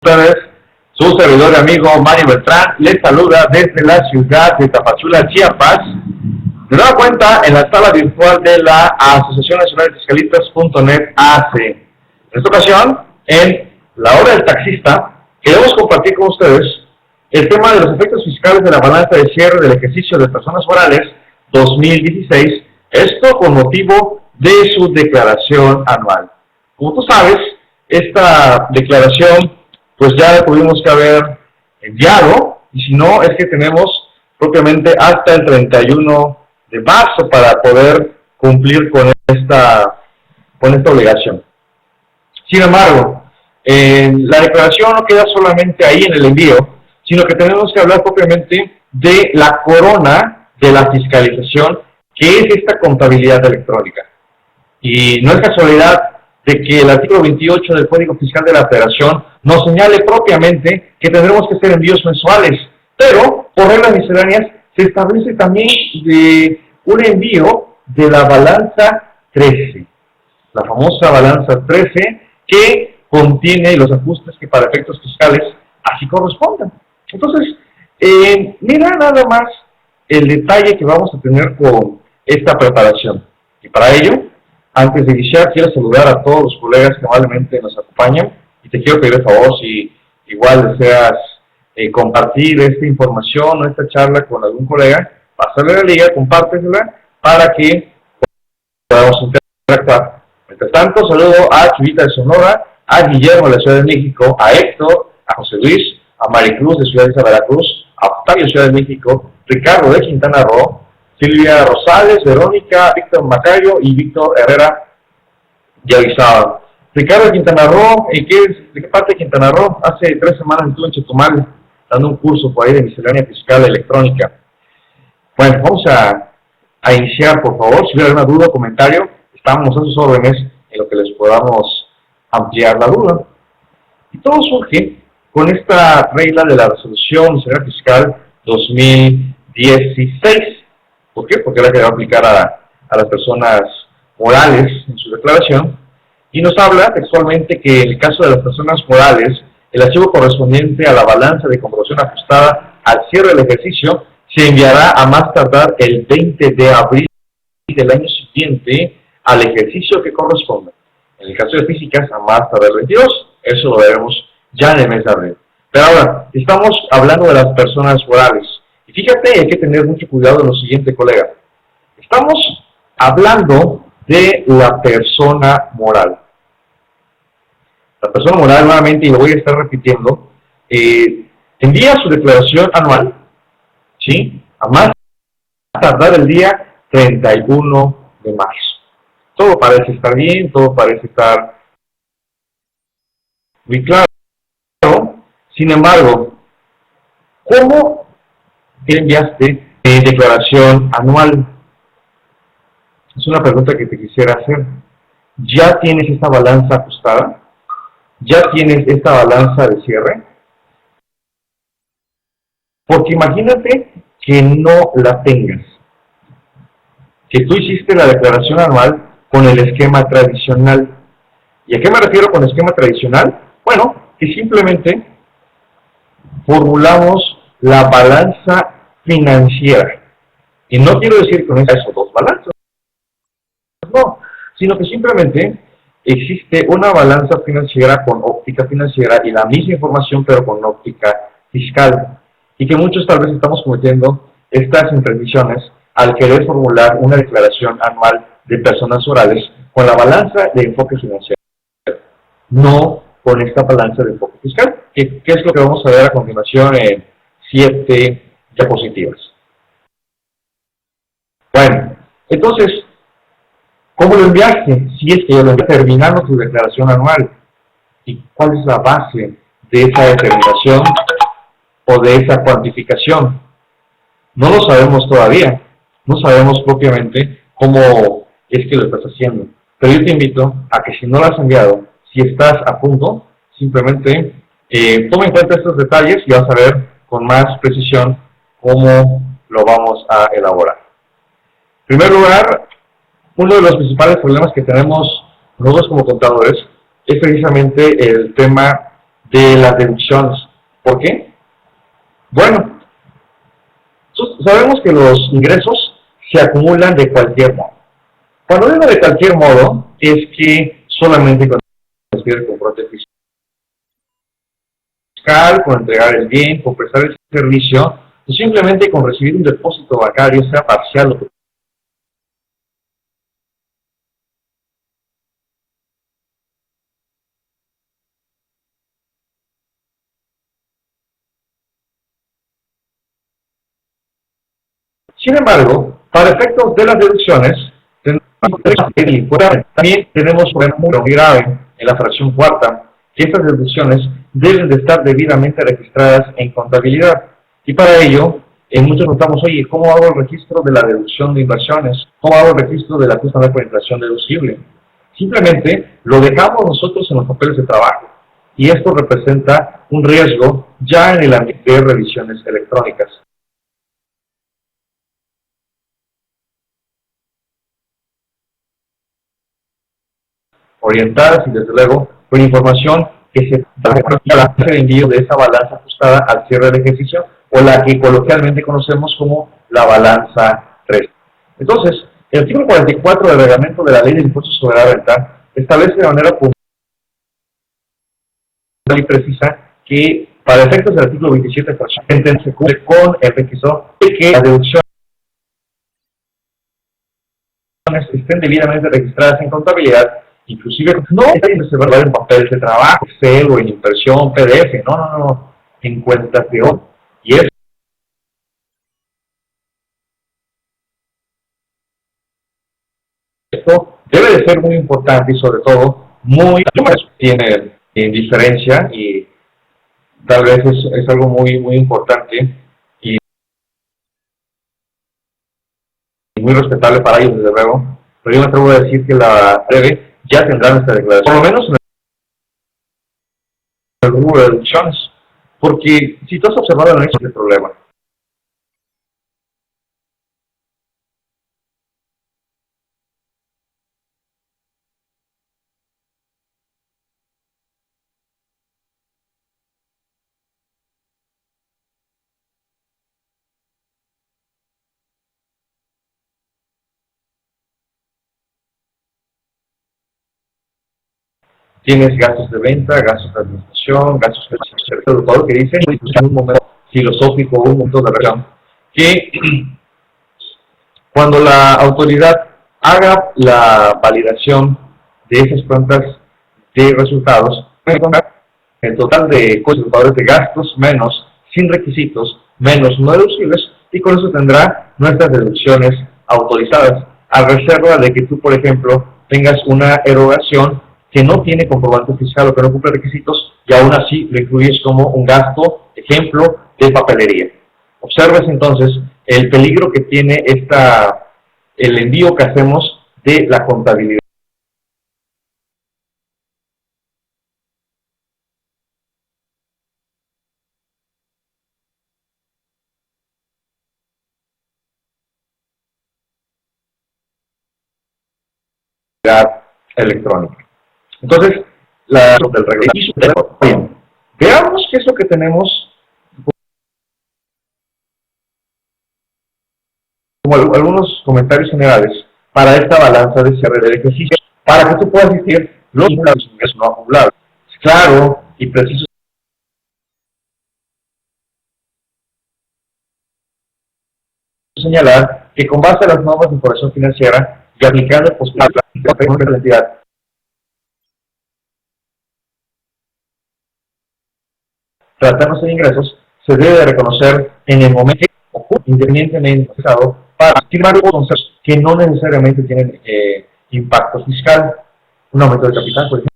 Ustedes, su servidor y amigo Mario Beltrán les saluda desde la ciudad de Tapachula, Chiapas. De nueva cuenta en la sala virtual de la Asociación Nacional de Fiscalistas.net AC. En esta ocasión, en la hora del taxista, queremos compartir con ustedes el tema de los efectos fiscales de la balanza de cierre del ejercicio de personas morales 2016, esto con motivo de su declaración anual. Como tú sabes, esta declaración pues ya la tuvimos que haber enviado, y si no, es que tenemos propiamente hasta el 31 de marzo para poder cumplir con esta obligación. Sin embargo, la declaración no queda solamente ahí en el envío, sino que tenemos que hablar propiamente de la corona de la fiscalización, que es esta contabilidad electrónica. Y no es casualidad de que el artículo 28 del Código Fiscal de la Federación nos señale propiamente que tendremos que hacer envíos mensuales, pero por reglas misceláneas se establece también de un envío de la balanza 13, la famosa balanza 13 que contiene los ajustes que para efectos fiscales así correspondan. Entonces, mira nada más el detalle que vamos a tener con esta preparación. Y para ello, antes de iniciar, quiero saludar a todos los colegas que amablemente nos acompañan y te quiero pedir el favor, si igual deseas compartir esta información o esta charla con algún colega, pásale la liga, compártesela para que podamos interactuar. Mientras tanto, saludo a Chivita de Sonora, a Guillermo de la Ciudad de México, a Héctor, a José Luis, a Maricruz de Ciudad de Veracruz, a Octavio de Ciudad de México, Ricardo de Quintana Roo, Silvia Rosales, Verónica, Víctor Macayo y Víctor Herrera de Arizaba. Ricardo de Quintana Roo, ¿de qué parte de Quintana Roo? Hace 3 semanas estuve en Chetumal dando un curso por ahí de miscelánea fiscal electrónica. Bueno, vamos a iniciar, por favor. Si hubiera alguna duda o comentario, estamos a sus órdenes en lo que les podamos ampliar la duda. Y todo surge con esta regla de la resolución miscelánea fiscal 2016. ¿Por qué? Porque es la que va a aplicar a las personas morales en su declaración, y nos habla textualmente que en el caso de las personas morales, el archivo correspondiente a la balanza de comprobación ajustada al cierre del ejercicio se enviará a más tardar el 20 de abril del año siguiente al ejercicio que corresponda. En el caso de físicas, a más tardar el 22, eso lo veremos ya en el mes de abril. Pero ahora, estamos hablando de las personas morales. Y fíjate, hay que tener mucho cuidado en lo siguiente, colega. Estamos hablando de la persona moral. La persona moral, nuevamente, y lo voy a estar repitiendo, envía su declaración anual, ¿sí?, a más tardar el día 31 de marzo. Todo parece estar bien, todo parece estar muy claro. Sin embargo, ¿cómo enviaste declaración anual? Es una pregunta que te quisiera hacer. ¿Ya tienes esta balanza ajustada? ¿Ya tienes esta balanza de cierre? Porque imagínate que no la tengas, que tú hiciste la declaración anual con el esquema tradicional. ¿Y a qué me refiero con esquema tradicional? Bueno, que simplemente formulamos la balanza financiera. Y no quiero decir con eso 2 balanzas, no, sino que simplemente existe una balanza financiera con óptica financiera y la misma información pero con óptica fiscal. Y que muchos tal vez estamos cometiendo estas imprecisiones al querer formular una declaración anual de personas morales con la balanza de enfoque financiero, no con esta balanza de enfoque fiscal, que es lo que vamos a ver a continuación en 7 diapositivas. Bueno, entonces, ¿cómo lo enviaste? Si es que lo enviaste terminando tu declaración anual. ¿Y cuál es la base de esa determinación o de esa cuantificación? No lo sabemos todavía. No sabemos propiamente cómo es que lo estás haciendo. Pero yo te invito a que si no lo has enviado, si estás a punto, simplemente toma en cuenta estos detalles y vas a ver con más precisión cómo lo vamos a elaborar. En primer lugar, uno de los principales problemas que tenemos nosotros como contadores es precisamente el tema de las deducciones. ¿Por qué? Bueno, sabemos que los ingresos se acumulan de cualquier modo. Cuando digo de cualquier modo, es que solamente con el comprobante fiscal, con entregar el bien, con prestar el servicio, o simplemente con recibir un depósito bancario, sea parcial o sin embargo, para efectos de las deducciones, también tenemos un problema muy grave en la fracción cuarta, que estas deducciones deben de estar debidamente registradas en contabilidad. Y para ello, muchos preguntamos, oye, ¿cómo hago el registro de la deducción de inversiones? ¿Cómo hago el registro de la ajuste anual por inflación deducible? Simplemente lo dejamos nosotros en los papeles de trabajo. Y esto representa un riesgo ya en el ámbito de revisiones electrónicas, orientadas y desde luego con información que se para el envío de esa balanza ajustada al cierre del ejercicio o la que coloquialmente conocemos como la balanza 3. Entonces, el artículo 44 del reglamento de la Ley del Impuesto sobre la Renta establece de manera puntual y precisa que para efectos del artículo 27 se cumple con el requisito de que las deducciones estén debidamente registradas en contabilidad, inclusive no se va a ver en papel de trabajo, Excel o en impresión, PDF, no, en cuentas de oro. Y esto debe de ser muy importante y sobre todo muy tiene diferencia y tal vez es algo muy importante y muy respetable para ellos desde luego, pero yo me atrevo a decir que la breve ya tendrá nuestra declaración, por lo menos en el rubro de deducciones, porque si tú has observado no es el problema. Tienes gastos de venta, gastos de administración, gastos de todo que dice en un momento filosófico, un momento de relación, que cuando la autoridad haga la validación de esas cuentas de resultados, el total de costos de gastos menos sin requisitos, menos no deducibles, y con eso tendrá nuestras deducciones autorizadas, a reserva de que tú, por ejemplo, tengas una erogación que no tiene comprobante fiscal o que no cumple requisitos y aún así lo incluyes como un gasto, ejemplo, de papelería. Observes entonces el peligro que tiene el envío que hacemos de la contabilidad electrónica. Entonces, del reglamento. Bien, veamos qué es lo que tenemos como algunos comentarios generales para esta balanza de cierre del ejercicio, para que tú puedas decir los ingresos no acumulados. Claro y preciso señalar que con base a las normas de información financiera y aplicando el postulado de la entidad, tratándose de ingresos, se debe de reconocer en el momento independientemente para firmar conceptos que no necesariamente tienen impacto fiscal, un aumento de capital, por ejemplo.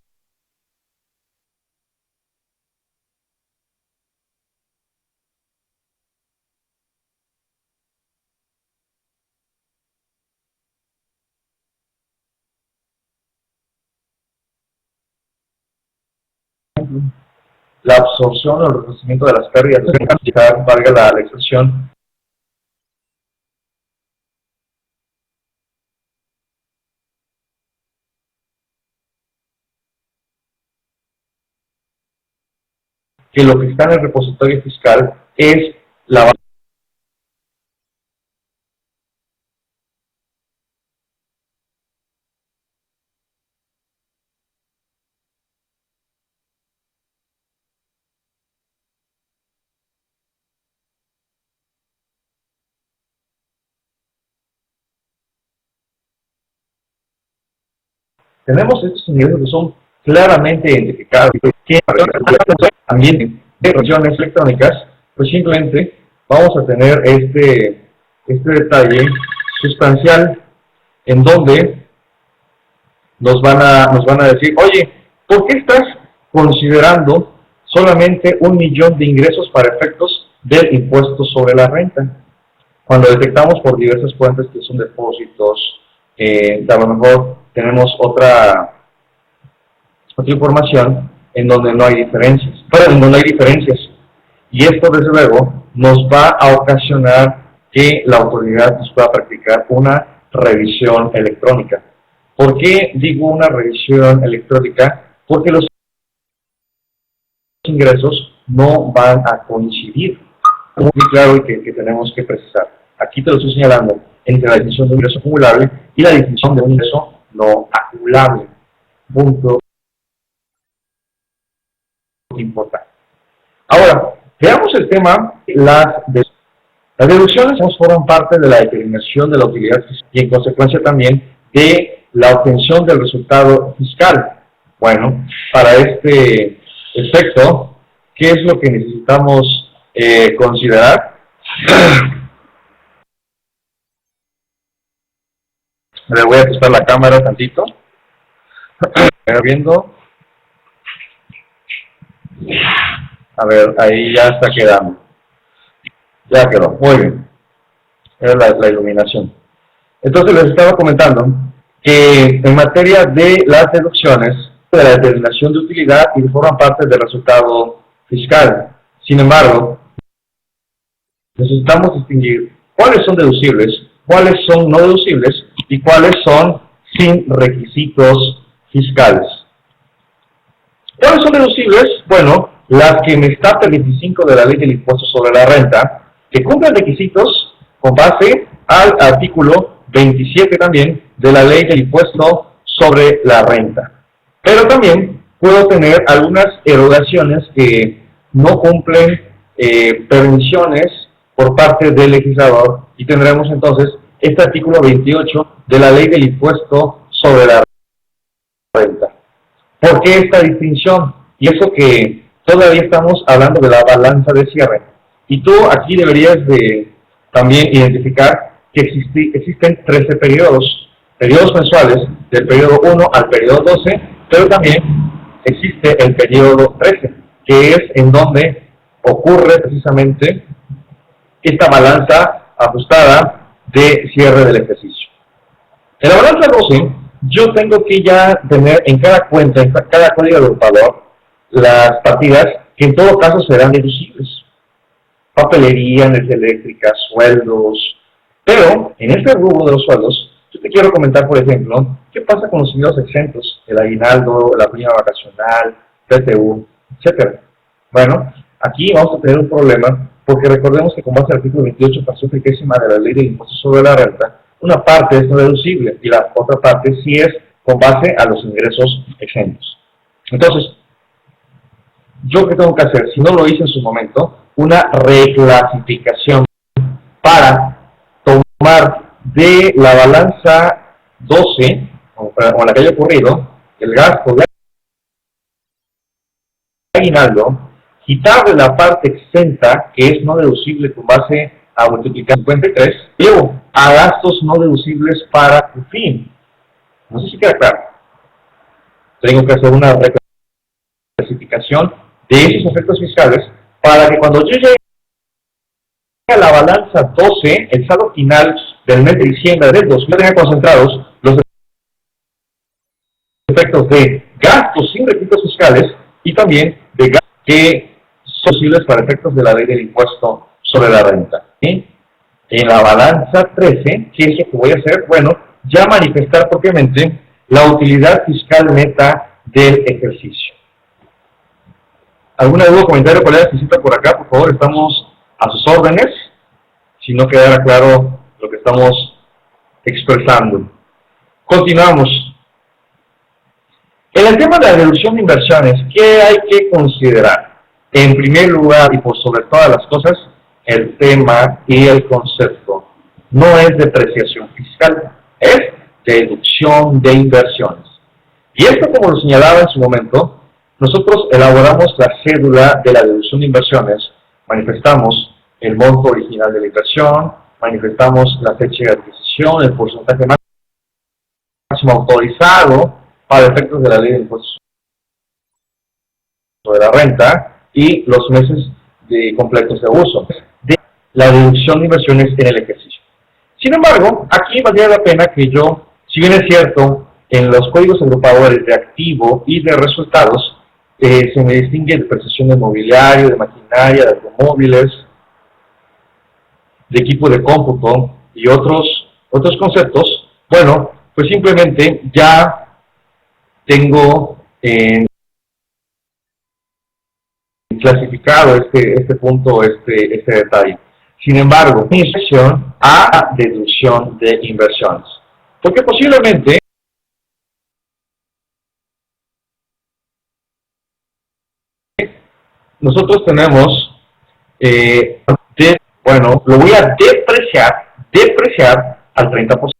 La absorción o el reconocimiento de las pérdidas, valga la excepción, que lo que está en el repositorio fiscal es la tenemos estos ingresos que son claramente identificados, que también de regiones electrónicas, pues simplemente vamos a tener este detalle sustancial en donde nos van a decir, oye, ¿por qué estás considerando solamente 1 millón de ingresos para efectos del impuesto sobre la renta? Cuando detectamos por diversas fuentes que son depósitos, a lo mejor tenemos otra información en donde no hay diferencias, pero en donde no hay diferencias. Y esto, desde luego, nos va a ocasionar que la autoridad nos pueda practicar una revisión electrónica. ¿Por qué digo una revisión electrónica? Porque los ingresos no van a coincidir. Muy claro que tenemos que precisar. Aquí te lo estoy señalando entre la definición de un ingreso acumulable y la definición de un ingreso no acumulable. Punto importante. Ahora, veamos el tema, las deducciones forman parte de la determinación de la utilidad fiscal y en consecuencia también de la obtención del resultado fiscal. Bueno, para este efecto, ¿qué es lo que necesitamos considerar? Le voy a ajustar la cámara tantito. Viendo. A ver, ahí ya está quedando. Ya quedó, muy bien. Era la iluminación. Entonces les estaba comentando que en materia de las deducciones, de la determinación de utilidad y forman parte del resultado fiscal. Sin embargo, necesitamos distinguir cuáles son deducibles, cuáles son no deducibles y cuáles son sin requisitos fiscales. ¿Cuáles son deducibles? Bueno, las que en el estatus 25 de la Ley del Impuesto sobre la Renta, que cumplen requisitos con base al artículo 27 también de la Ley del Impuesto sobre la Renta. Pero también puedo tener algunas erogaciones que no cumplen permisiones por parte del legislador y tendremos entonces este artículo 28 de la Ley del Impuesto sobre la Renta. ¿Por qué esta distinción? Y eso que todavía estamos hablando de la balanza de cierre. Y tú aquí deberías de también identificar que existen 13 periodos mensuales, del periodo 1 al periodo 12, pero también existe el periodo 13, que es en donde ocurre precisamente esta balanza ajustada de cierre del ejercicio. En la balanza 12, yo tengo que ya tener en cada cuenta, en cada código agrupador, las partidas que en todo caso serán deducibles. Papelería, energía eléctrica, sueldos. Pero en este rubro de los sueldos, yo te quiero comentar, por ejemplo, qué pasa con los ingresos exentos, el aguinaldo, la prima vacacional, PTU, etc. Bueno, aquí vamos a tener un problema, porque recordemos que con base al artículo 28, fracción 30ª de la Ley del Impuesto sobre la Renta, una parte es no deducible y la otra parte sí es con base a los ingresos exentos. Entonces, ¿yo qué tengo que hacer? Si no lo hice en su momento, una reclasificación para tomar de la balanza 12, o la que haya ocurrido, el gasto de aguinaldo, quitarle la parte exenta, que es no deducible con base a multiplicar 53, luego a gastos no deducibles para tu fin. No sé si queda claro. Tengo que hacer una reclasificación de esos efectos fiscales para que cuando yo llegue a la balanza 12, el saldo final del mes de diciembre del 2000, tenga concentrados los efectos de gastos sin requisitos fiscales y también de gastos que son posibles para efectos de la Ley del Impuesto sobre la Renta. ¿Sí? En la balanza 13, ¿qué es lo que voy a hacer? Bueno, ya manifestar propiamente la utilidad fiscal neta del ejercicio. ¿Alguna duda o comentario, colegas, que cita por acá? Por favor, estamos a sus órdenes, si no quedara claro lo que estamos expresando. Continuamos. En el tema de la deducción de inversiones, ¿qué hay que considerar? En primer lugar, y por sobre todas las cosas, el tema y el concepto. No es depreciación fiscal, es deducción de inversiones. Y esto, como lo señalaba en su momento, nosotros elaboramos la cédula de la deducción de inversiones, manifestamos el monto original de la inversión, manifestamos la fecha de adquisición, el porcentaje máximo autorizado para efectos de la ley de impuestos sobre la renta y los meses completos de uso de la deducción de inversiones en el ejercicio. Sin embargo, aquí valdría la pena que yo, si bien es cierto, en los códigos agrupadores de activo y de resultados, se me distingue de prestación de mobiliario, de maquinaria, de automóviles, de equipo de cómputo y otros conceptos. Bueno, pues simplemente ya tengo clasificado este punto, este detalle. Sin embargo, mi sección a deducción de inversiones, porque posiblemente nosotros tenemos, bueno, lo voy a depreciar al 30%,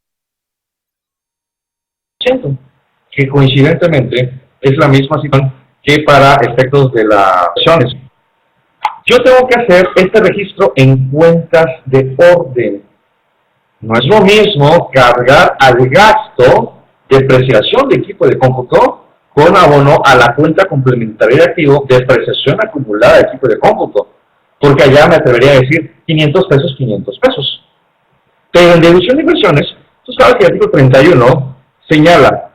que coincidentemente es la misma situación que para efectos de las acciones. Yo tengo que hacer este registro en cuentas de orden. No es lo mismo cargar al gasto de depreciación de equipo de cómputo con abono a la cuenta complementaria de activo de depreciación acumulada de equipo de cómputo, porque allá me atrevería a decir 500 pesos, 500 pesos. Pero en deducción de inversiones, tú sabes que el artículo 31 señala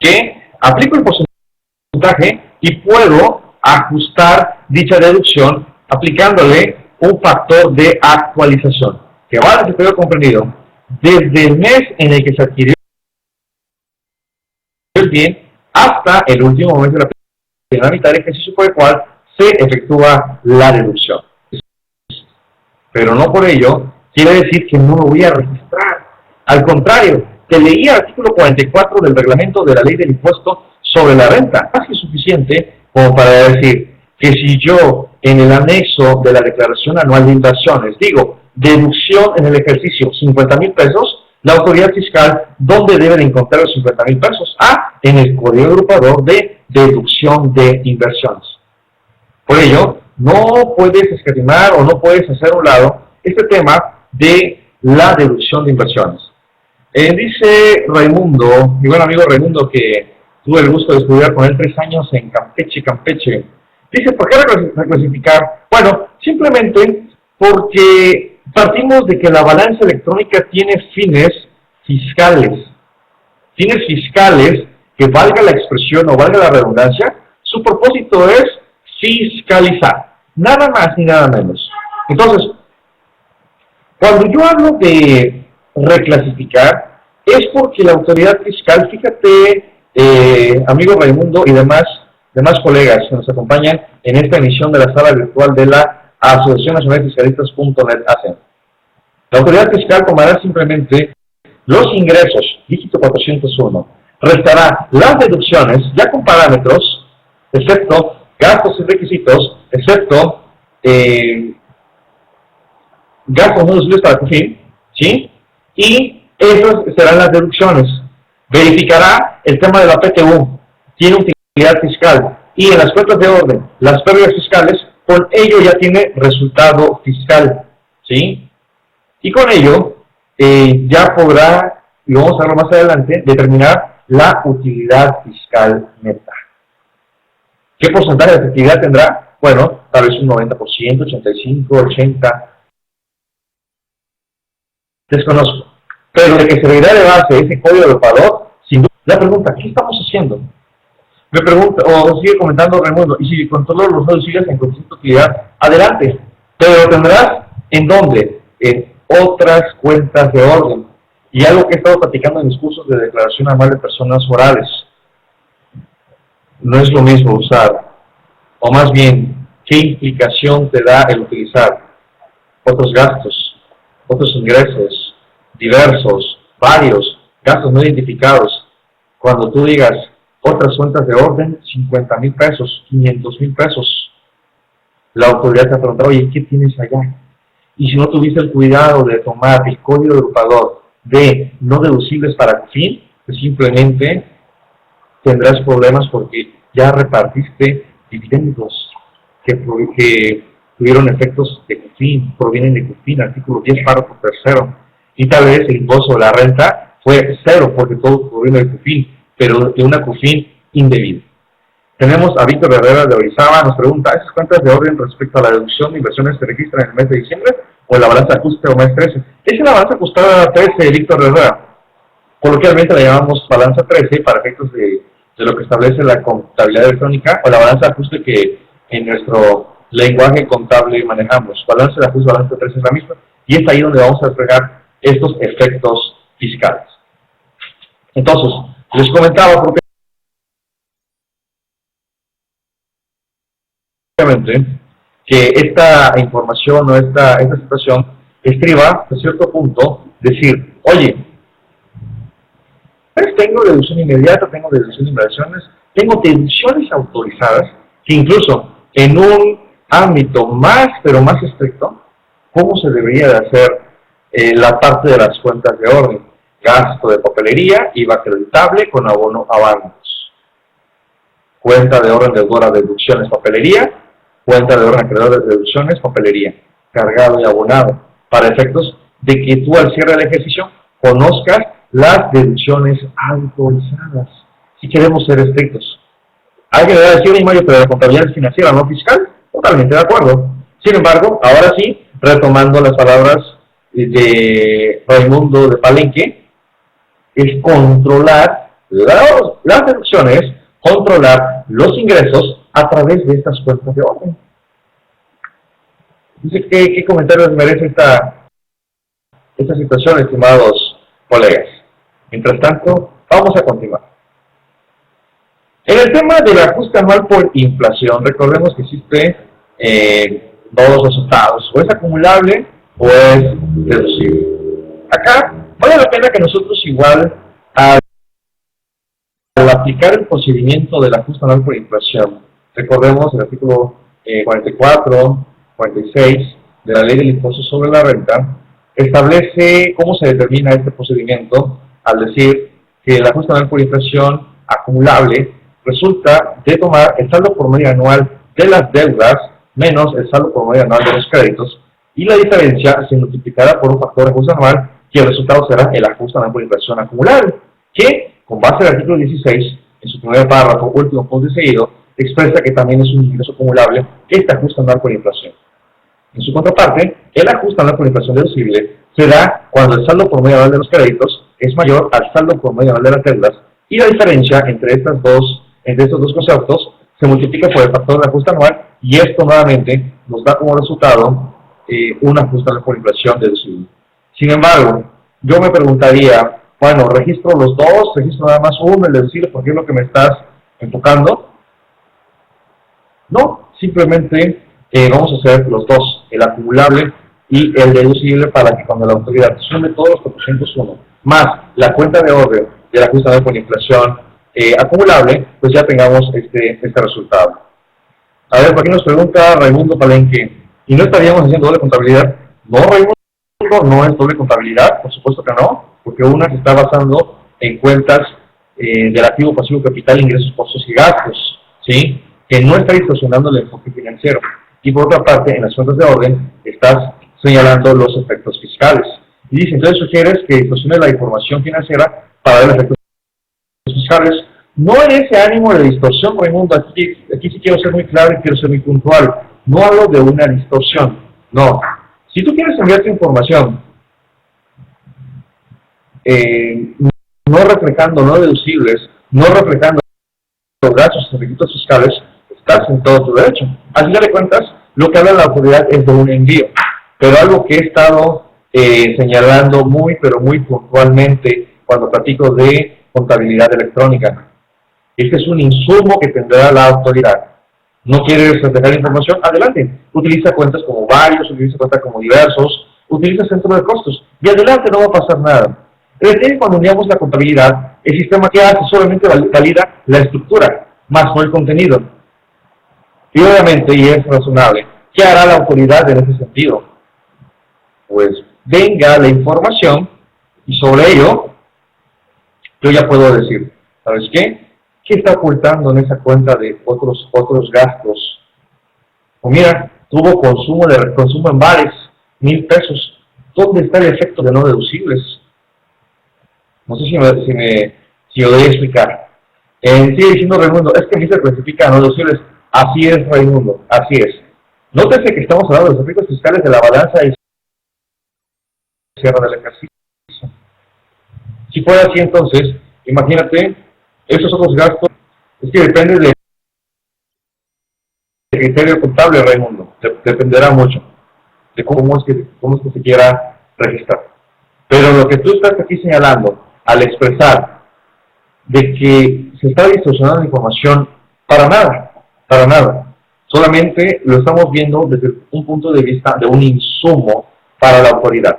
que aplico el porcentaje y puedo ajustar dicha deducción aplicándole un factor de actualización que va a ser comprendido desde el mes en el que se adquirió el bien hasta el último mes de la primera mitad del ejercicio por el cual se efectúa la deducción. Pero no por ello quiere decir que no lo voy a registrar. Al contrario, te leí el artículo 44 del reglamento de la ley del impuesto sobre la renta, casi suficiente como para decir que si yo en el anexo de la declaración anual de inversiones digo deducción en el ejercicio 50,000 pesos, la autoridad fiscal, ¿dónde debe de encontrar los 50,000 pesos? En el código agrupador de deducción de inversiones. Por ello, no puedes escatimar o no puedes hacer a un lado este tema de la deducción de inversiones. Dice Raimundo, mi buen amigo Raimundo, que tuve el gusto de estudiar con él 3 años en Campeche. Dice, ¿por qué reclasificar? Bueno, simplemente porque partimos de que la balanza electrónica tiene fines fiscales. Fines fiscales, que valga la expresión o valga la redundancia, su propósito es fiscalizar. Nada más ni nada menos. Entonces, cuando yo hablo de reclasificar, es porque la autoridad fiscal, fíjate, amigo Raimundo y demás colegas que nos acompañan en esta emisión de la sala virtual de la Asociación Nacional de Fiscalistas.net hacen. La autoridad fiscal tomará simplemente los ingresos, dígito 401, restará las deducciones ya con parámetros, excepto gastos y requisitos, excepto gastos no deducibles para tu fin, ¿sí? Y esas serán las deducciones. Verificará el tema de la PTU, tiene utilidad fiscal, y en las cuentas de orden, las pérdidas fiscales, con ello ya tiene resultado fiscal, ¿sí? Y con ello ya podrá, y vamos a verlo más adelante, determinar la utilidad fiscal neta. ¿Qué porcentaje de efectividad tendrá? Bueno, tal vez un 90%, 85%, 80%. Desconozco. Pero de que servirá de base ese código de valor, sin duda, la pregunta, ¿qué estamos haciendo? Me pregunta, o sigue comentando Raimundo, y si con todos los datos sigues en condición de utilidad, adelante. Pero tendrás, ¿en dónde? En otras cuentas de orden. Y algo que he estado platicando en mis cursos de declaración anual de personas morales. No es lo mismo usar o más bien, ¿qué implicación te da el utilizar otros gastos, otros ingresos, diversos, varios, gastos no identificados? Cuando tú digas otras cuentas de orden, 50,000 pesos, 500,000 pesos, la autoridad te pregunta, oye, ¿qué tienes allá? Y si no tuviste el cuidado de tomar el código agrupador de no deducibles para COFIN, pues simplemente tendrás problemas porque ya repartiste dividendos que tuvieron efectos de COFIN, provienen de COFIN, artículo 10, párrafo tercero. Y tal vez el impuesto de la renta fue cero porque todo proviene de COFIN, pero de una COFIN indebida. Tenemos a Víctor Herrera de Orizaba, nos pregunta, ¿esas cuentas de orden respecto a la deducción de inversiones se registran en el mes de diciembre o en la balanza ajustada o mes 13? Es en la balanza ajustada 13, Víctor Herrera. Coloquialmente la llamamos balanza 13 para efectos de lo que establece la contabilidad electrónica o la balanza de ajuste que en nuestro lenguaje contable manejamos. Balanza de ajuste, balanza 13 es la misma y es ahí donde vamos a desplegar estos efectos fiscales. Entonces, les comentaba porque que esta información o esta situación estriba, a cierto punto, decir, oye, pues tengo deducción inmediata, tengo deducción de inversiones, tengo deducciones autorizadas, que incluso en un ámbito más, pero más estricto, ¿cómo se debería de hacer la parte de las cuentas de orden? Gasto de papelería, IVA acreditable con abono a bancos. Cuenta de orden deudora, deducciones, papelería. Cuenta de orden acreedor de deducciones, papelería, cargado y abonado, para efectos de que tú al cierre del ejercicio conozcas las deducciones autorizadas. Si queremos ser estrictos. Alguien le va a decir, Mario, pero la contabilidad es financiera, no fiscal. Totalmente de acuerdo. Sin embargo, ahora sí, retomando las palabras de Raimundo de Palenque, es controlar las deducciones, controlar los ingresos a través de estas cuentas de orden. Dice, ¿qué comentarios merece esta situación, estimados colegas? Mientras tanto, vamos a continuar. En el tema del ajuste anual por inflación, recordemos que existe dos resultados, o es acumulable o es deducible. Acá vale la pena que nosotros igual al aplicar el procedimiento del ajuste anual por inflación, recordemos el artículo 44, 46 de la Ley del Impuesto sobre la Renta, establece cómo se determina este procedimiento al decir que el ajuste anual por inflación acumulable resulta de tomar el saldo promedio anual de las deudas menos el saldo promedio anual de los créditos y la diferencia se multiplicará por un factor de ajuste anual y el resultado será el ajuste anual por inflación acumulable, que con base al artículo 16, en su primer párrafo, último punto y seguido, expresa que también es un ingreso acumulable este ajuste anual por inflación. En su contraparte, el ajuste anual por inflación deducible se da cuando el saldo promedio anual de los créditos es mayor al saldo promedio anual de las deudas y la diferencia entre estos dos conceptos se multiplica por el factor de ajuste anual y esto nuevamente nos da como resultado un ajuste anual por inflación deducible. Sin embargo, yo me preguntaría, bueno, registro los dos, registro nada más uno, el deducible, porque es lo que me estás enfocando. No, simplemente vamos a hacer los dos, el acumulable y el deducible, para que cuando la autoridad sume todos los 401 más la cuenta de orden del ajuste anual por inflación acumulable, pues ya tengamos este resultado. A ver, por aquí nos pregunta Raimundo Palenque, ¿y no estaríamos haciendo doble contabilidad? No, Raimundo, no es doble contabilidad, por supuesto que no, porque una se está basando en cuentas del activo, pasivo, capital, ingresos, costos y gastos, ¿sí?, que no está distorsionando el enfoque financiero. Y por otra parte, en las cuentas de orden, estás señalando los efectos fiscales. Y dice, entonces sugieres que distorsione la información financiera para ver efectos fiscales. No en ese ánimo de distorsión, Raimundo, aquí sí quiero ser muy claro y quiero ser muy puntual. No hablo de una distorsión, no. Si tú quieres enviar tu información no reflejando no deducibles, no reflejando los gastos y requisitos fiscales, estás en todo tu derecho. Al final de cuentas, lo que habla la autoridad es de un envío. Pero algo que he estado señalando muy, pero muy puntualmente cuando platico de contabilidad electrónica, este es un insumo que tendrá la autoridad ¿No quieres reflejar información? Adelante. Utiliza cuentas como varios, utiliza cuentas como diversos, utiliza centro de costos. Y adelante, no va a pasar nada. Es decir, cuando unimos la contabilidad, el sistema que hace solamente valida la estructura, más no el contenido. Y obviamente, y es razonable, ¿qué hará la autoridad en ese sentido? Pues venga la información y sobre ello yo ya puedo decir, ¿sabes qué? ¿Qué está ocultando en esa cuenta de otros gastos? O mira, tuvo consumo en bares, 1,000 pesos. ¿Dónde está el efecto de no deducibles? No sé si lo voy a explicar. Sigue diciendo Raimundo, es que aquí se clasifica a no deducibles. Así es, Raimundo, así es. Nótese que estamos hablando de los efectos fiscales de la balanza y cierre del ejercicio. Si fuera así, entonces, imagínate, esos otros gastos, es que depende del criterio contable, Raimundo. Dependerá mucho de cómo es que se quiera registrar. Pero lo que tú estás aquí señalando, al expresar de que se está distorsionando la información, para nada, para nada. Solamente lo estamos viendo desde un punto de vista de un insumo para la autoridad.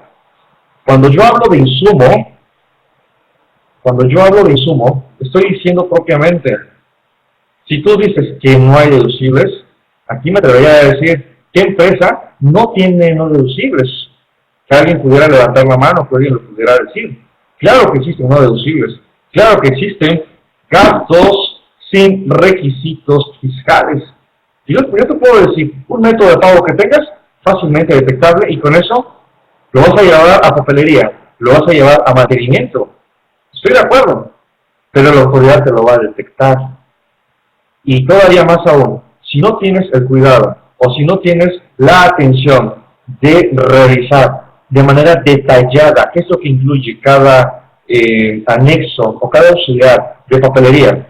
Cuando yo hablo de insumo, estoy diciendo propiamente, si tú dices que no hay deducibles, aquí me atrevería a decir, ¿qué empresa no tiene no deducibles? Que alguien pudiera levantar la mano, que alguien lo pudiera decir. Claro que existen no deducibles, claro que existen gastos sin requisitos fiscales. Y yo te puedo decir, un método de pago que tengas fácilmente detectable y con eso lo vas a llevar a papelería, lo vas a llevar a mantenimiento. Estoy de acuerdo, pero la autoridad te lo va a detectar. Y todavía más aún, si no tienes el cuidado o si no tienes la atención de revisar de manera detallada qué es lo que incluye cada anexo o cada auxiliar de papelería,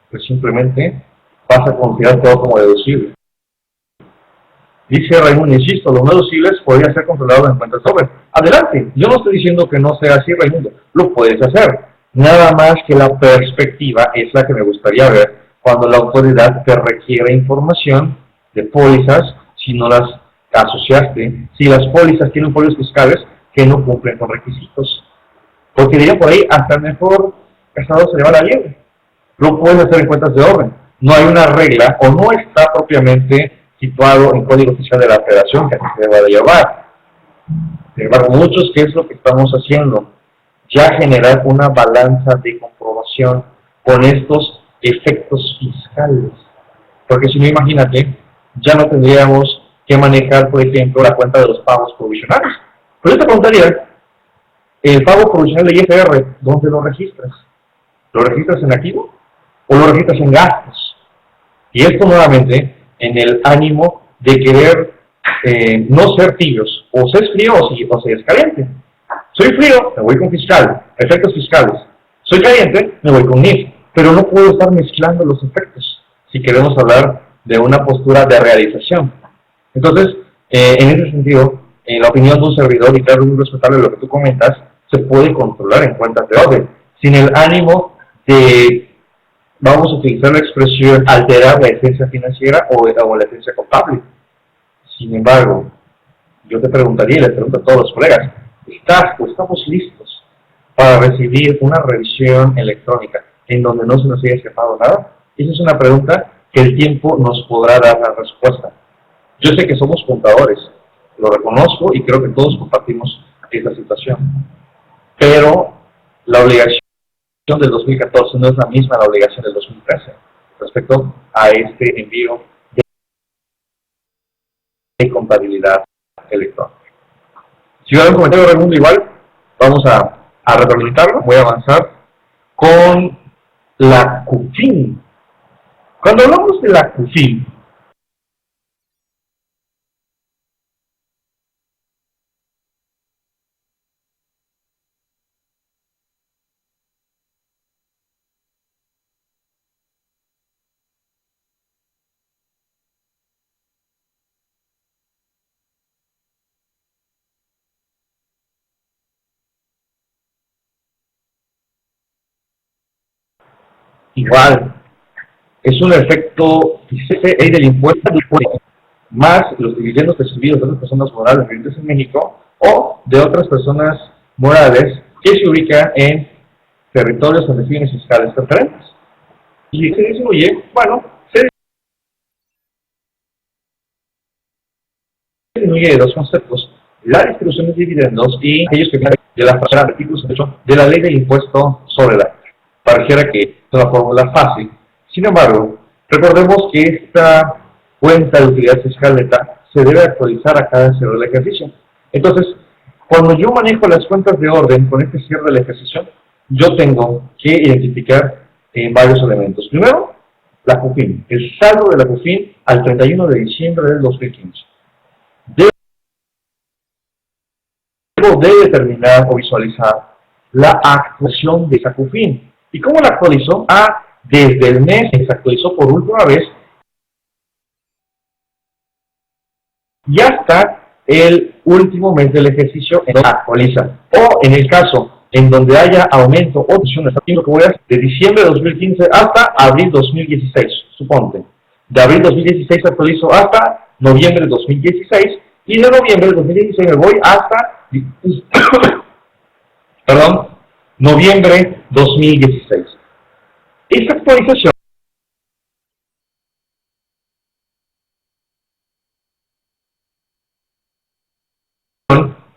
pues simplemente vas a considerar todo como deducible. Dice Raimundo, insisto, los no deducibles podrían ser controlados en cuentas dobles. Adelante, yo no estoy diciendo que no sea así, Raimundo, lo puedes hacer. Nada más que la perspectiva es la que me gustaría ver cuando la autoridad te requiere información de pólizas si no las asociaste, si las pólizas tienen folios fiscales que no cumplen con requisitos. Porque diría por ahí, hasta el mejor casado se le va la liebre. Lo puedes hacer en cuentas de orden. No hay una regla o no está propiamente situado en Código Fiscal de la Federación que así se deba de llevar. Sin embargo, muchos, ¿qué es lo que estamos haciendo? Ya generar una balanza de comprobación con estos efectos fiscales. Porque si no, imagínate, ya no tendríamos que manejar, por ejemplo, la cuenta de los pagos provisionales. Pero yo te preguntaría, el pago provisional de IFR, ¿dónde lo registras? ¿Lo registras en activo o lo registras en gastos? Y esto nuevamente en el ánimo de querer no ser tibios, o se es frío o se es caliente. Soy frío, me voy con fiscal, efectos fiscales. Soy caliente, me voy con NIF, pero no puedo estar mezclando los efectos si queremos hablar de una postura de realización. Entonces, en ese sentido, en la opinión de un servidor, y claro, muy respetable lo que tú comentas, se puede controlar en cuentas de orden, sin el ánimo de, vamos a utilizar la expresión, alterar la esencia financiera o la esencia contable. Sin embargo, yo te preguntaría y le pregunto a todos los colegas, ¿estás o estamos listos para recibir una revisión electrónica en donde no se nos haya escapado nada? Esa es una pregunta que el tiempo nos podrá dar la respuesta. Yo sé que somos contadores, lo reconozco y creo que todos compartimos esta situación, pero la obligación del 2014 no es la misma la obligación del 2013 respecto a este envío de contabilidad electrónica. Si hubiera un comentario del mundo igual, vamos a retroalimentarlo. Voy a avanzar con la CUFIN. Cuando hablamos de la CUFIN, igual, es un efecto fiscal del impuesto más los dividendos recibidos de otras personas morales residentes en México o de otras personas morales que se ubican en territorios con fines fiscales preferentes. Y se disminuye, bueno, se disminuye de dos conceptos: la distribución de dividendos y aquellos que vienen de la fracción del artículo 8 de la ley del impuesto sobre la renta. Pareciera que es una fórmula fácil. Sin embargo, recordemos que esta cuenta de utilidad fiscal neta se debe actualizar a cada cierre del ejercicio. Entonces, cuando yo manejo las cuentas de orden con este cierre del ejercicio, yo tengo que identificar varios elementos. Primero, la CUFIN, el saldo de la CUFIN al 31 de diciembre del 2015. Debo de determinar o visualizar la actualización de esa CUFIN. ¿Y cómo la actualizó? Desde el mes que se actualizó por última vez y hasta el último mes del ejercicio en donde actualiza. O en el caso en donde haya aumento o disminución, lo que voy a hacer de diciembre de 2015 hasta abril 2016, suponte. De abril 2016 actualizo hasta noviembre de 2016 y de noviembre de 2016 me voy hasta perdón, noviembre 2016. Esta actualización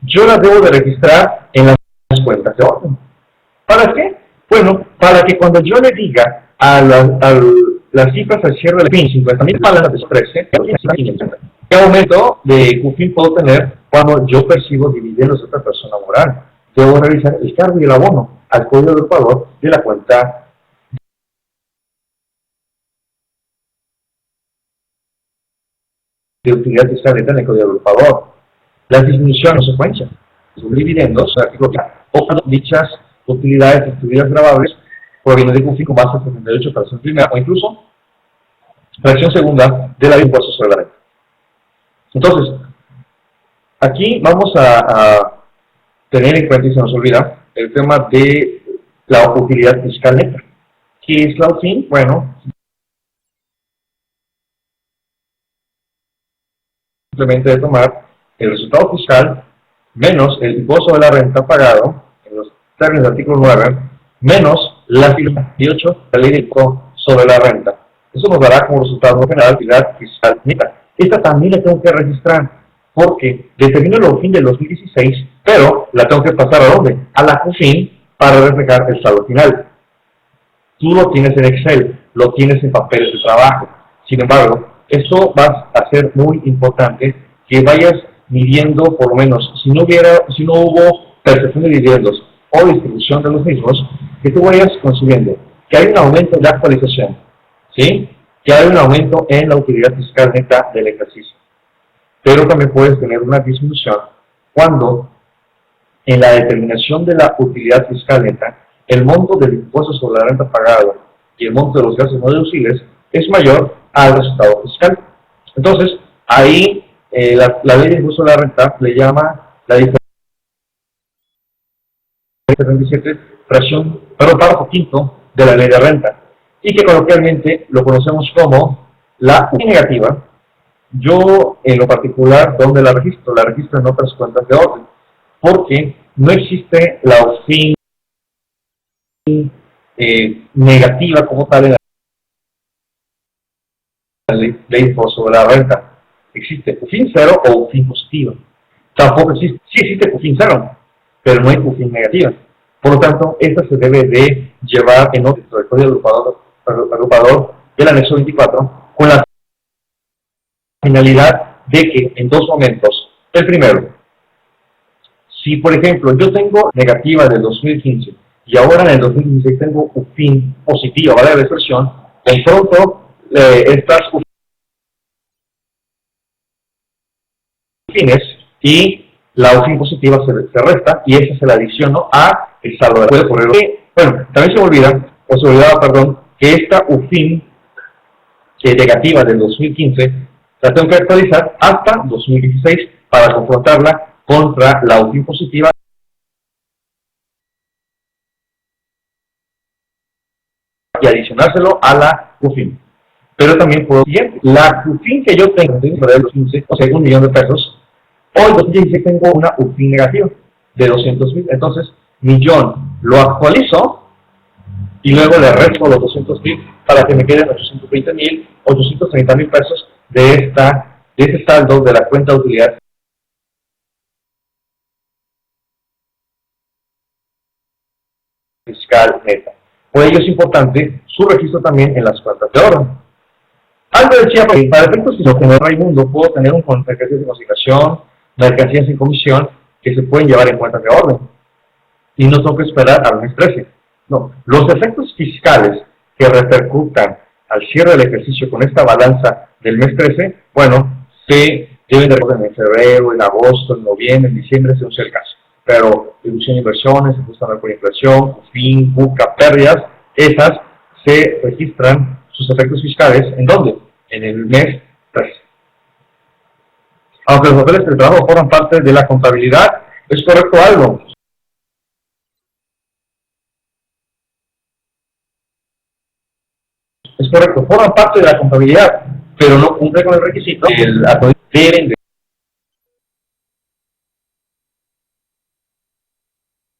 yo la debo de registrar en las cuentas de orden. ¿Para qué? Bueno, para que cuando yo le diga a las cifras al cierre del PIN 50,000 palabras de 13, ¿qué aumento de CUFIN puedo tener cuando yo percibo dividendos de otra persona moral? Debo revisar el cargo y el abono al código de Ecuador de la cuenta de utilidad fiscal neta en el código de Ecuador. La disminución en consecuencia de dividendos, o dichas utilidades distribuidas grabables provienen de CUFIN con base en 78 fracción primera o incluso fracción segunda de la de impuestos sobre la renta. Entonces, aquí vamos a tener en cuenta, y se nos olvida, el tema de la utilidad fiscal neta. ¿Qué es la UFIN? Bueno, simplemente de tomar el resultado fiscal menos el impuesto de la renta pagado, en los términos del artículo 9, menos la fila 18 de la ley de impuesto sobre la renta. Eso nos dará como resultado general la utilidad fiscal neta. Esta también la tengo que registrar, porque determino la UFIN del 2016, pero la tengo que pasar ¿a dónde? A la CUFIN para reflejar el saldo final. Tú lo tienes en Excel, lo tienes en papeles de trabajo. Sin embargo, eso va a ser muy importante que vayas midiendo, por lo menos, si no hubo percepción de dividendos o distribución de los mismos, que tú vayas consiguiendo que hay un aumento de actualización, ¿sí? Que hay un aumento en la utilidad fiscal neta del ejercicio. Pero también puedes tener una disminución cuando en la determinación de la utilidad fiscal neta, el monto del impuesto sobre la renta pagado y el monto de los gastos no deducibles es mayor al resultado fiscal. Entonces, ahí la ley de impuesto sobre la renta le llama la diferencia 37, párrafo quinto de la ley de renta, y que coloquialmente lo conocemos como la UFIN negativa. Yo, en lo particular, ¿dónde la registro? La registro en otras cuentas de orden, porque no existe la UFIN negativa como tal en la ley de impuesto sobre la renta. Existe UFIN cero o UFIN positiva. Tampoco existe, sí existe UFIN cero, pero no hay UFIN negativa. Por lo tanto, esta se debe de llevar en otro del código agrupador del anexo 24 con la finalidad de que en dos momentos. El primero, si por ejemplo yo tengo negativa del 2015 y ahora en el 2016 tengo UFIN positiva, vale la expresión, de pronto estas UFINes y la UFIN positiva se resta y esa se la adiciono a el saldo de la correo. Bueno, también se me olvida, o se olvidaba, perdón, que esta UFIN negativa del 2015 la tengo que actualizar hasta 2016 para confrontarla contra la UFIN positiva y adicionárselo a la UFIN. pero también puedo siguiente. La UFIN que yo tengo de 2015, o sea, 1.000.000 de pesos, hoy en 2016 tengo una UFIN negativa de 200.000. Entonces, millón lo actualizo y luego le resto los 200.000 para que me queden 820.000, 830.000 pesos de ese saldo de la cuenta de utilidad fiscal neta. Por ello es importante su registro también en las cuentas de orden. Algo decía, para efectos que en el Raimundo puedo tener un mercancías de consignación, mercancías sin comisión que se pueden llevar en cuentas de orden y no tengo que esperar al mes 13. No, los efectos fiscales que repercutan al cierre del ejercicio con esta balanza del mes 13, bueno, se deben de recordar en febrero, en agosto, en noviembre, en diciembre, según sea el caso. Pero reducción de inversiones, ajustando por inflación, fin, buca, pérdidas, esas se registran sus efectos fiscales, ¿en dónde? En el mes 13. Aunque los papeles del trabajo forman parte de la contabilidad, ¿es correcto algo? Es correcto, forman parte de la contabilidad, pero no cumple con el requisito. Deben de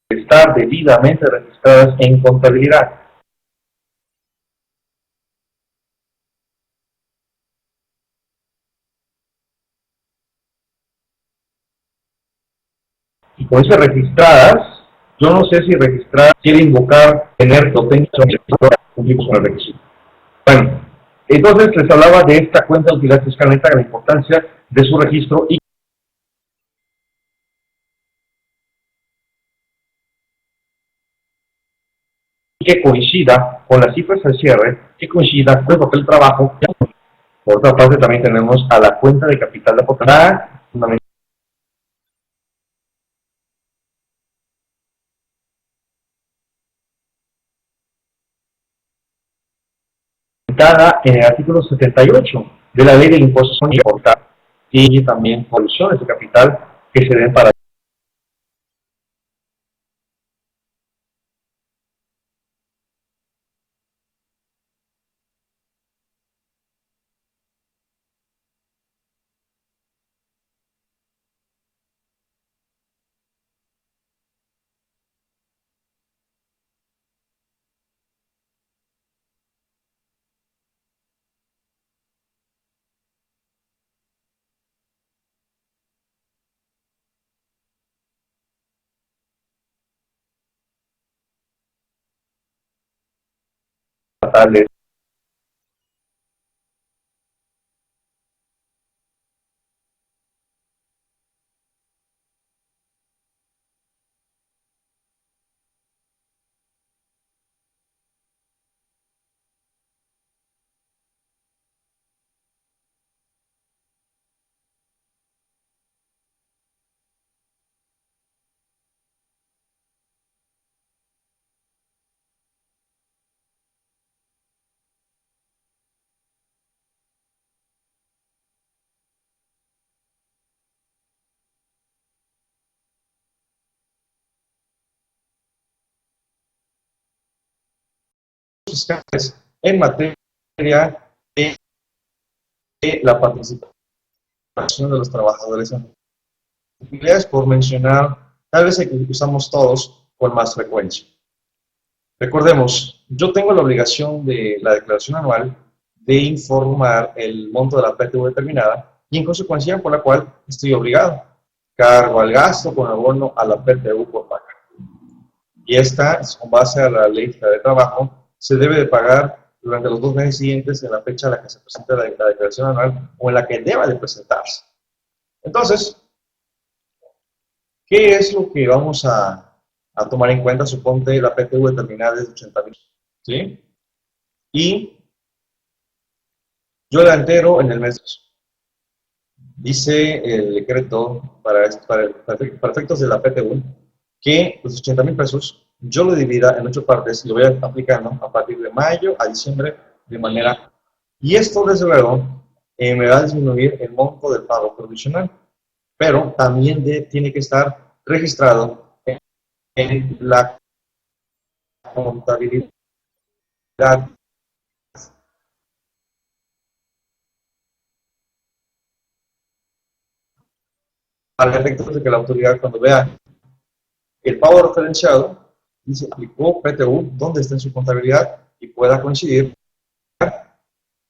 estar debidamente registradas en contabilidad. Y con esas registradas, yo no sé si registrar quiere invocar tener o cumplimos con el requisito. Bueno, entonces les hablaba de esta cuenta de utilidad fiscal neta, de la importancia de su registro y que coincida con las cifras al cierre, que coincida con el papel de trabajo. Por otra parte, también tenemos a la cuenta de capital de aportación, fundamentada en el artículo 78 de la Ley del Impuesto sobre Importar y también soluciones de capital que se den para tales. Fiscales en materia de, de la participación de los trabajadores en utilidades, por mencionar tal vez el que usamos todos con más frecuencia. Recordemos, yo tengo la obligación de la declaración anual de informar el monto de la PTU determinada y en consecuencia por la cual estoy obligado. Cargo al gasto con abono a la PTU por pagar. Y esta, con base a la ley de trabajo, se debe de pagar durante los 2 meses siguientes en la fecha en la que se presenta la declaración anual o en la que deba de presentarse. Entonces, ¿qué es lo que vamos a tomar en cuenta? Suponte la PTU determinada es de 80.000, ¿sí? Y yo la entero en el mes. Dice el decreto para efectos de la PTU que los 80.000 pesos yo lo divida en 8 partes y lo voy aplicando a partir de mayo a diciembre de manera. Y esto, desde luego, me va a disminuir el monto del pago provisional, pero también tiene que estar registrado en la contabilidad para efectos de que la autoridad, cuando vea el pago referenciado, dice aplicó PTU, dónde está en su contabilidad y pueda coincidir.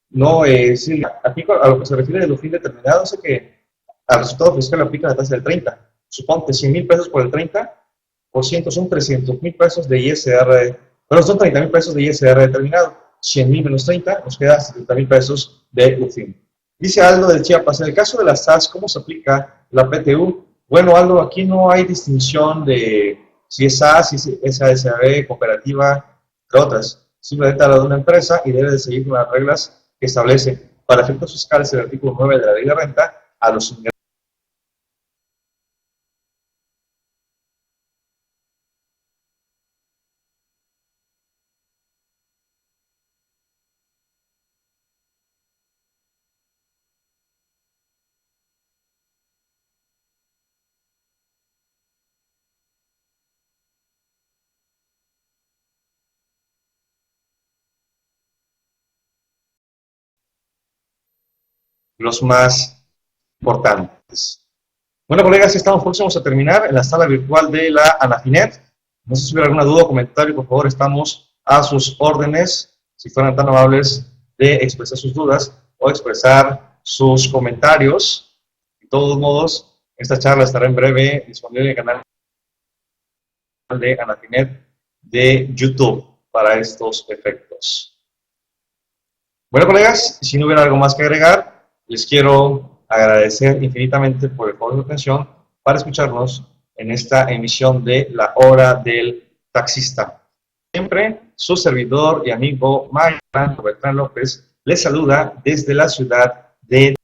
No, sí, aquí a lo que se refiere de los fin determinados, sé que al resultado fiscal le aplica la tasa del 30. Suponte 100,000 pesos por el 30%, son 300,000 pesos de ISR, bueno, son 30,000 pesos de ISR determinado. 100,000 menos 30, nos queda 70,000 pesos de UFIM. Dice Aldo del Chiapas, en el caso de las SAS, ¿cómo se aplica la PTU? Bueno, Aldo, aquí no hay distinción de si es SAS, si es ASB, cooperativa, entre otras. Simplemente habla de una empresa y debe de seguir las reglas que establece para efectos fiscales el artículo 9 de la ley de renta a los ingresos los más importantes. Bueno, colegas, estamos próximos a terminar en la sala virtual de la ANAFINET. No sé si hubiera alguna duda o comentario, por favor, estamos a sus órdenes. Si fueran tan amables de expresar sus dudas o expresar sus comentarios. De todos modos, esta charla estará en breve disponible en el canal de ANAFINET de YouTube para estos efectos. Bueno, colegas, si no hubiera algo más que agregar, les quiero agradecer infinitamente por el favor de atención para escucharnos en esta emisión de La Hora del Taxista. Siempre su servidor y amigo Mario Beltrán López les saluda desde la ciudad de